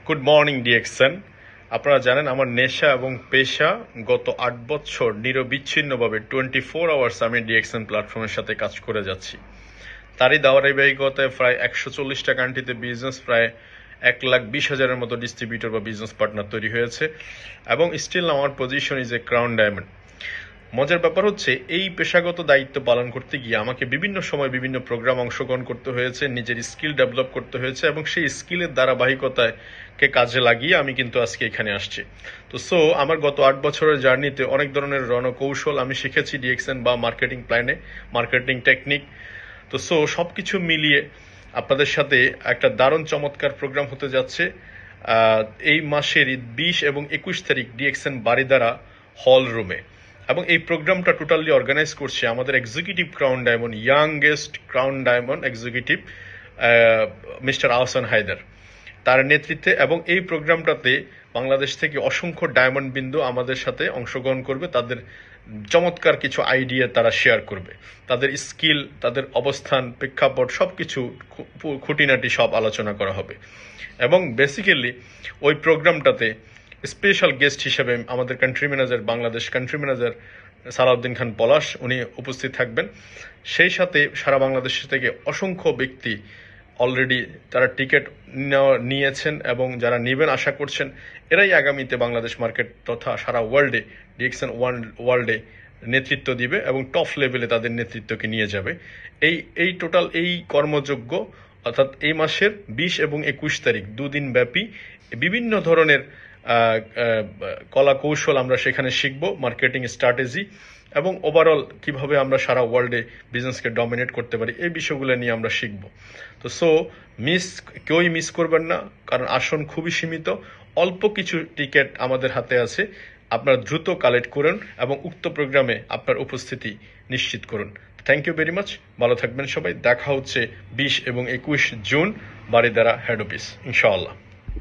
Good morning DXN. আপনারা জানেন আমার নেশা এবং পেশা গত ৮ বছর নিরবিচ্ছিন্নভাবে 24 আওয়ার্স আমি ডিএক্সএন প্ল্যাটফর্মের সাথে কাজ করে যাচ্ছি। তারই ধারাবাহিকতায় প্রায় ১৪০টা কান্ট্রিতে বিজনেস, প্রায় ১,২০,০০০-এর মতো ডিস্ট্রিবিউটর বা বিজনেস পার্টনার তৈরি হয়েছে এবং স্টিল আমার position is a crown diamond. মজার ব্যাপার হচ্ছে এই পেশাগত দায়িত্ব পালন করতে গিয়ে আমাকে বিভিন্ন সময় বিভিন্ন প্রোগ্রাম অংশগ্রহণ করতে হয়েছে, নিজের স্কিল ডেভেলপ করতে হয়েছে এবং সেই স্কিলের ধারাবাহিকতায় কাজে লাগিয়ে আমি কিন্তু আজকে এখানে আসছি। তো আমার গত ৮ বছরের জার্নিতে অনেক ধরনের রণকৌশল আমি শিখেছি ডিএক্সএন বা মার্কেটিং প্ল্যানে, মার্কেটিং টেকনিক। তো সব কিছু মিলিয়ে আপনাদের সাথে একটা দারুণ চমৎকার প্রোগ্রাম হতে যাচ্ছে এই মাসের ২০ এবং ২১ তারিখ ডিএক্সএন বারিধারা হল রুমে। এবং এই প্রোগ্রামটা টোটালি অর্গানাইজ করছে আমাদের executive crown diamond, youngest crown diamond executive mister Ahsan Haider, তার নেতৃত্বে। এবং এই প্রোগ্রামটাতে বাংলাদেশ থেকে অসংখ্য ডায়মন্ড বিন্দু আমাদের সাথে অংশগ্রহণ করবে, তাদের চমৎকার কিছু আইডিয়া তারা শেয়ার করবে, তাদের স্কিল, তাদের অবস্থান, প্রেক্ষাপট সব কিছু খুঁটিনাটি সব আলোচনা করা হবে। এবং বেসিক্যালি ওই প্রোগ্রামটাতে স্পেশাল গেস্ট হিসেবে আমাদের country manager, Bangladesh country manager Salauddin Khan Palash, উনি উপস্থিত থাকবেন। সেই সাথে সারা বাংলাদেশ থেকে অসংখ্য ব্যক্তি অলরেডি তারা টিকিট নিয়েছেন এবং যারা নেবেন আশা করছেন এরাই আগামীতে বাংলাদেশ মার্কেট তথা সারা ওয়ার্ল্ডে ডিএক্সএন ওয়ার্ল্ডে নেতৃত্ব দিবে এবং টপ লেভেলে তাদের নেতৃত্বকে নিয়ে যাবে। এই টোটাল এই কর্মযজ্ঞ অর্থাৎ এই মাসের ২০ এবং ২১ তারিখ দুদিন ব্যাপী বিভিন্ন ধরনের কলা কৌশল আমরা সেখানে শিখব, মার্কেটিং স্ট্র্যাটেজি এবং ওভারঅল কিভাবে আমরা সারা ওয়ার্ল্ডে বিজনেসকে ডমিনেট করতে পারি, এই বিষয়গুলো নিয়ে আমরা শিখব। তো কেউই মিস করবেন না, কারণ আসন খুবই সীমিত, অল্প কিছু টিকিট আমাদের হাতে আছে। আপনারা দ্রুত কালেক্ট করুন এবং উক্ত প্রোগ্রামে আপনার উপস্থিতি নিশ্চিত করুন। থ্যাংক ইউ ভেরি মাচ, ভালো থাকবেন সবাই। দেখা হচ্ছে ২০ এবং ২১ জুন বারিধারা হেড অফিস, ইনশাআল্লাহ।